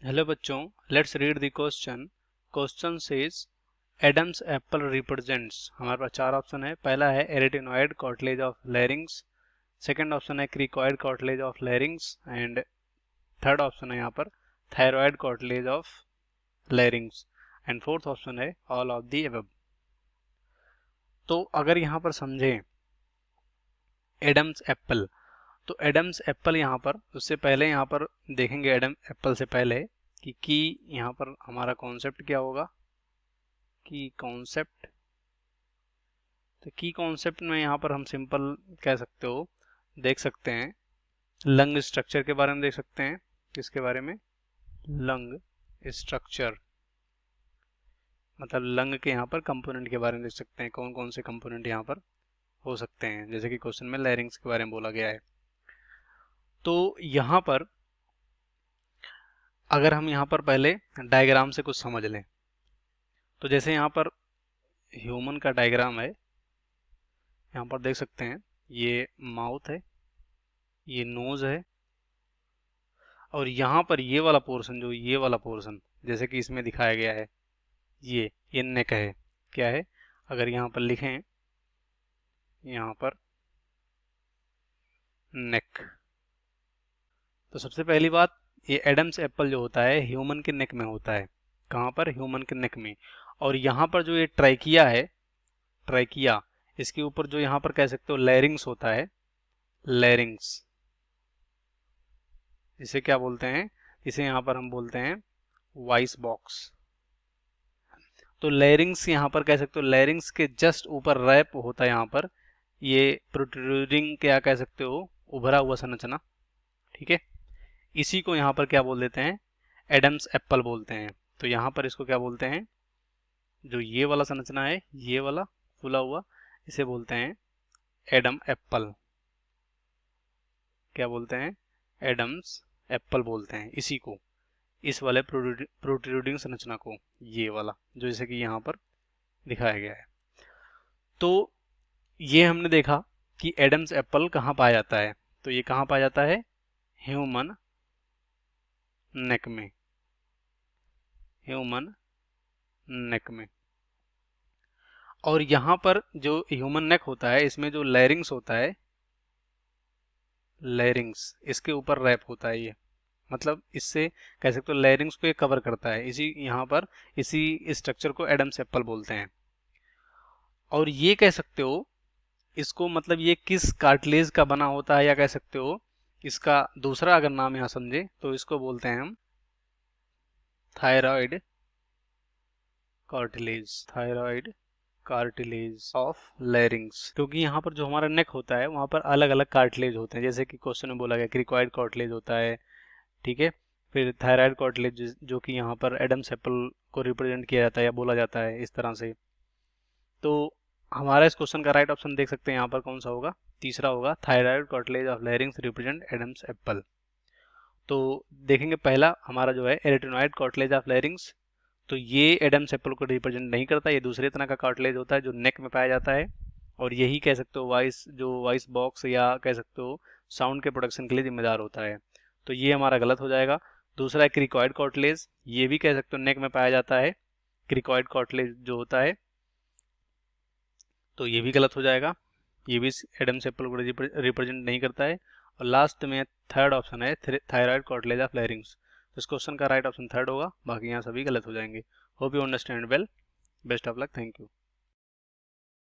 Hello बच्चों, let's read the question. Question says Adam's apple represents. हमारे पास चार ऑप्शन है। पहला है arytenoid cartilage of larynx, second option है cricoid cartilage of larynx and third option है यहाँ पर thyroid cartilage of larynx and fourth option है ऑल ऑफ दी अबव। तो अगर यहाँ पर समझें एडम्स एप्पल, तो एडम्स एप्पल यहाँ पर उससे पहले यहाँ पर देखेंगे एडम एप्पल से पहले कि यहाँ पर हमारा कॉन्सेप्ट क्या होगा। की कॉन्सेप्ट, तो की कॉन्सेप्ट में यहाँ पर हम सिंपल कह सकते हो, देख सकते हैं लंग स्ट्रक्चर के बारे में देख सकते हैं। किसके बारे में? लंग स्ट्रक्चर, मतलब लंग के यहाँ पर कंपोनेंट के बारे में देख सकते हैं, कौन कौन से कंपोनेंट यहाँ पर हो सकते हैं, जैसे कि क्वेश्चन में लैरिंग्स के बारे में बोला गया है। तो यहाँ पर अगर हम यहाँ पर पहले डायग्राम से कुछ समझ लें, तो जैसे यहाँ पर ह्यूमन का डायग्राम है, यहाँ पर देख सकते हैं ये माउथ है, ये नोज है, और यहाँ पर ये वाला पोर्शन, जो ये वाला पोर्शन जैसे कि इसमें दिखाया गया है, ये नेक है। क्या है? अगर यहाँ पर लिखें, यहाँ पर नेक, तो सबसे पहली बात, ये एडम्स एप्पल जो होता है ह्यूमन के नेक में होता है। कहाँ पर? ह्यूमन के नेक में। और यहाँ पर जो ये ट्राइकिया है, ट्राइकिया, इसके ऊपर जो यहाँ पर कह सकते हो लैरिंग्स होता है, लैरिंग्स, इसे क्या बोलते हैं? इसे यहाँ पर हम बोलते हैं वॉइस बॉक्स। तो लैरिंग्स यहाँ पर कह सकते हो, लैरिंग्स के जस्ट ऊपर रैप होता है यहाँ पर ये प्रोट्रूडिंग, क्या कह सकते हो, उभरा हुआ संरचना। ठीक है, इसी को यहाँ पर क्या बोल देते हैं? एडम्स एप्पल बोलते हैं। तो यहाँ पर इसको क्या बोलते हैं? जो ये वाला संरचना है, ये वाला फूला हुआ, इसे बोलते हैं एडम एप्पल। क्या बोलते हैं? एडम्स एप्पल बोलते हैं इसी को, इस वाले प्रोट्रूडिंग संरचना को, ये वाला जो जैसे कि यहाँ पर दिखाया गया है। तो ये हमने देखा कि एडम्स एप्पल कहाँ पाया जाता है। तो ये कहाँ पाया जाता है? ह्यूमन नेक में, ह्यूमन नेक में। और यहाँ पर जो ह्यूमन नेक होता है, इसमें जो लैरिंग्स होता है, लैरिंग्स, इसके ऊपर रैप होता है ये, मतलब इससे कह सकते हो लैरिंग्स को ये कवर करता है। इसी यहाँ पर इसी स्ट्रक्चर को एडम्स एप्पल बोलते हैं। और ये कह सकते हो इसको, मतलब ये किस कार्टिलेज का बना होता है, या कह सकते हो इसका दूसरा अगर नाम यहाँ समझे तो इसको बोलते हैं हम thyroid cartilage, thyroid cartilage of लैरिंग्स। क्योंकि यहाँ पर जो हमारा नेक होता है वहाँ पर अलग अलग कार्टिलेज होते हैं, जैसे कि क्वेश्चन में बोला गया क्रिकॉइड कार्टिलेज होता है। ठीक है, फिर थायराइड कार्टिलेज जो कि यहाँ पर एडम्स एप्पल को रिप्रेजेंट किया जाता है या बोला जाता है इस तरह से। तो हमारा इस क्वेश्चन का राइट ऑप्शन देख सकते हैं यहाँ पर कौन सा होगा? तीसरा होगा, thyroid cartilage of लैरिंग्स represent Adams apple. तो देखेंगे पहला हमारा जो है एरिटेनॉइड कार्टिलेज ऑफ लैरिंग्स, तो ये एडम्स एप्पल को रिप्रेजेंट नहीं करता। ये दूसरे तरह का कार्टिलेज होता है जो नेक में पाया जाता है, और यही कह सकते हो वॉइस बॉक्स, या कह सकते हो साउंड के प्रोडक्शन के लिए जिम्मेदार होता है। तो ये हमारा गलत हो जाएगा। दूसरा है क्रिकॉइड कार्टिलेज, ये भी कह सकते हो नेक में पाया जाता है, क्रिकॉइड कार्टिलेज जो होता है, तो ये भी गलत हो जाएगा, ये भी एडम्स एप्पल को रिप्रेजेंट नहीं करता है। और लास्ट में थर्ड ऑप्शन है थायराइड कार्टिलेज ऑफ लैरिंग्स। तो इस क्वेश्चन का राइट ऑप्शन थर्ड होगा, बाकी यहाँ सभी गलत हो जाएंगे। Hope you understand well, best of luck, thank you.